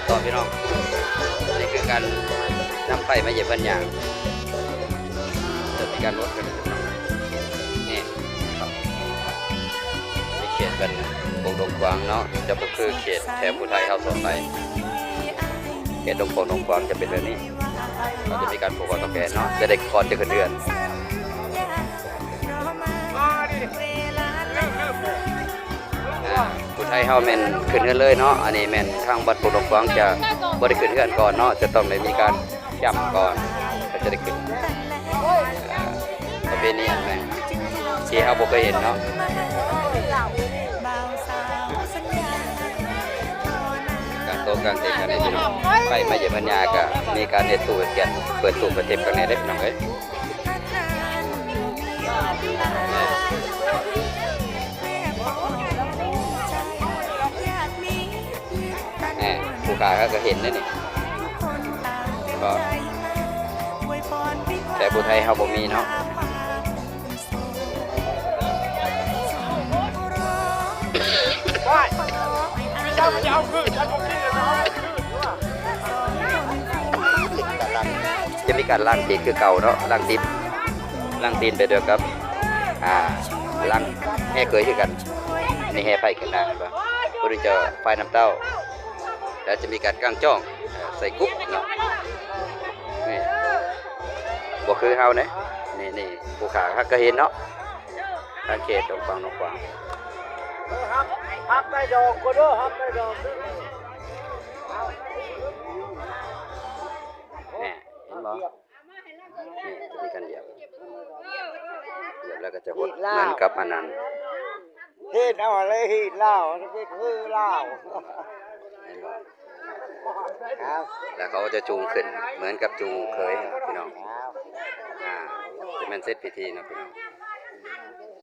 ต่อพี่น้องนี่คือการนำไฟมาเหยียบบันยางจะมีการลดกันนี่ครับมีเขตเป็นวงดงกวางเนาะจะก็คือเขตแถบภูไทยเข้าสวนไปเขตดงโป่งดงกวางจะเป็นแบบนี้เราจะมีการปลูกกาแฟเนาะจะได้ก่อนจะขึ้นเดือนภูไทยเฮาแม่นขึ้นเดือนเลยเนาะอันนี้แม่นทางบัดโป่งดงกวางจะบ่ได้ขึ้นเดือนก่อนเนาะจะต้องได้มีการย่ำก่อนก็จะได้ขึ้นประเพณีอันแม่นที่เฮาบ่เคยเห็นเนาะการโตการเตะกันในพี่น้องไปมาเยี่ยมพัญญาก็มีการเนตู้เกียนเปิดตู้เปิดเทปกันในได้พี่น้องเอ้ยผู้ค้าก็เห็นนี่ก็แต่ผู้ไทยเขาบ่มีเนาะจะมีการล้างตีนคือเก่าเนาะล้างตีนไปด้วยครับล้างแห่เคยคือกันนี่แห่ไฟขึ้นหน้าป่ะเพื่อจะไฟน้ำเต้าแล้วจะมีการกางจ้องใส่กุ๊บเนาะนี่บ่คือเฮาเนี่ยนี่ผู้ขาก็เห็นเนาะทางเขตตรงฝั่งนกกวางฮักได้ดอกก็ด้วยฮักได้ดอกนี่เห็นบ่นี่จะมีการเหยียบแล้วก็จะหดเหมือนกับอันนั้นเฮ็ดเอาอะไรเฮ็ดเล่านี่คือเล่าเห็นบ่แล้วเขาจะจูงขึ้นเหมือนกับจูงเคยพี่น้องจะเป็นเซตพิธีนะพี่น้อง